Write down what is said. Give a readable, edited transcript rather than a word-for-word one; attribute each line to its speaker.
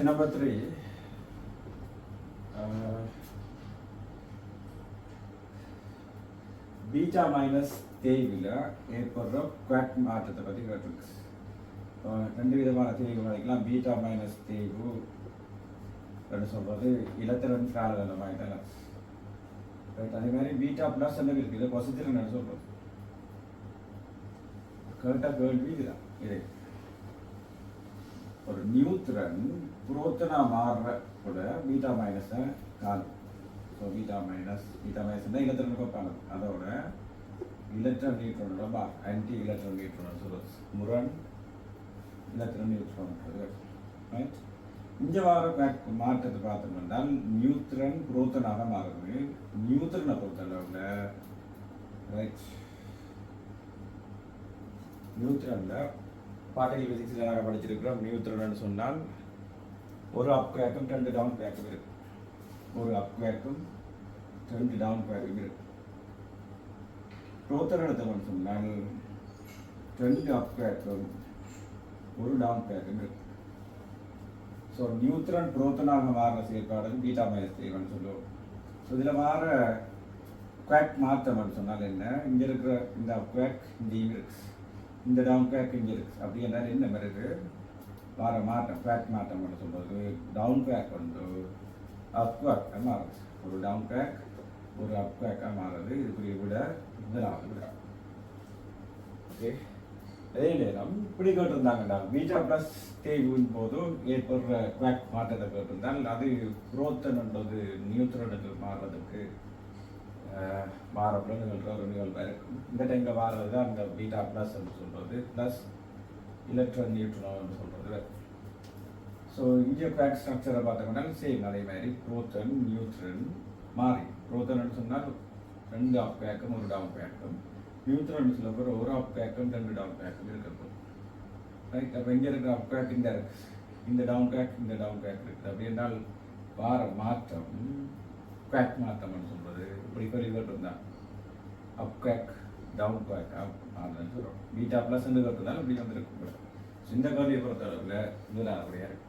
Speaker 1: question number 3. Beta minus தேய்வில் ஏற்படுற quack மாற்றத்தை பற்றி கேட்டிருக்கு. ரெண்டு விதமான தேய்வு கிடைக்கலாம். பீட்டா மைனஸ் தேய்வு சொல்கிறது இலத்திரன் கால மாதிரி தானே. ரைட், அதே மாதிரி பீட்டா ப்ளஸ் என்ன இருக்குது, பொசித்திரன் சொல்கிறது. கேட்ட கேள்வி இதுதான். இது ஒரு நியூத்திரன் புரோத்தனா மாறுற கூட பீட்டா மைனஸை காணும். ஸோ பீட்டா மைனஸ் தான் இலத்திரன் பார்ப்பாங்க. அதோட இலக்ட்ரான் நியூட்ரானோட ஆன்டி இலக்ட்ரான் நியூட்ரான் சொல்லுவது முரண் இலக்ட்ரான் நியூட்ரான். ரைட், இந்த வார மாற்றத்தை பார்த்தோம்னா நியூட்ரன் புரோத்தனாக மாறுது. நியூட்ரனை பொறுத்தளவில் ரைட், நியூட்ரனில் பார்ட்டிகல் ஃபிசிக்ஸில் நாங்கள் படிச்சிருக்கிறோம். நியூட்ரன் சொன்னால் ஒரு அப் குவாக்கும் 2 டவுன் குவாக்கும் இருக்கு. ஒரு அப் குவாக்கும் 2 டவுன் குவாக்கும் இருக்கு. புரோத்தனத்தை சொன்னால் 2 அப் குவாக்கும் 1 டவுன் குவாக்கும் இருக்கு. ஸோ நியூட்ரன் புரோத்தனாக மாறுற செயற்பாடு பீட்டா மைனஸ் தேய்வன்னு சொல்லுவோம். ஸோ இதில் மாற குவாக் மாற்றம்னு சொன்னால் என்ன, இங்கே இருக்கிற இந்த அப் குவாக் இங்கேயும் இருக்கு, இந்த டவுன் குவாக் இங்கே இருக்கு. அப்படி என்ன என்ன மாதிரி வார மாற்றம் குவாக் மாற்றம்னு சொல்கிறது. டவுன் குவாக் வந்து அப் குவாக் மாறுது. ஒரு டவுன் குவாக் ஒரு அப் குவாக்காக மாறுது. இதுக்குரிய விட முதலாவது விட. ஓகே, அதே நேரம் இப்படி கேட்டிருந்தாங்கடா பீட்டா ப்ளஸ் தேய்வின் போதும் ஏற்படுற குவாக் மாற்றத்தை கேட்டிருந்தால் அது புரோத்தன்ன்றது நியூட்ரனுக்கு மாறுறதுக்கு மாறப்பட நிகழ்கிற ஒரு நிகழ்வாக இருக்கும். இந்த டைமில் மாறுறது தான் அந்த பீட்டா ப்ளஸ் சொல்கிறது, ப்ளஸ் எலக்ட்ரான் நியூட்ரான் சொல்கிறது. ஸோ இங்கே குவாக் ஸ்ட்ரக்சரை பார்த்தோம்னா சேம் அதே மாதிரி புரோத்தன் நியூட்ரன் மாறி. புரோத்தன் சொன்னால் 2 அப் குவாக்கும் 1 டவுன் குவாக்கும், நியூட்ரன் சொல்ல போகிற 1 அப் குவாக்கும் 2 டவுன் குவாக்கும் இருக்கிறது. ரைட், அப்போ இங்கே இருக்கிற அப் குவாக் இந்த இருக்கு, இந்த டவுன் குவாக் இந்த டவுன் குவாக் இருக்குது. அப்படி என்றால் வார மாற்றம் குவாக் மாற்றம்னு சொல்கிறது. இப்படி கேட்டிருந்தான் அப் குவாக் டவுன் குவாக் அப்படின்னு சொல்கிறோம். பீட்டா ப்ளஸ் கேட்டிருந்தாலும் இப்படி வந்துருக்கு. இந்த கேள்வியை பொறுத்தளவில் இதெல்லாம் அப்படியா இருக்கு.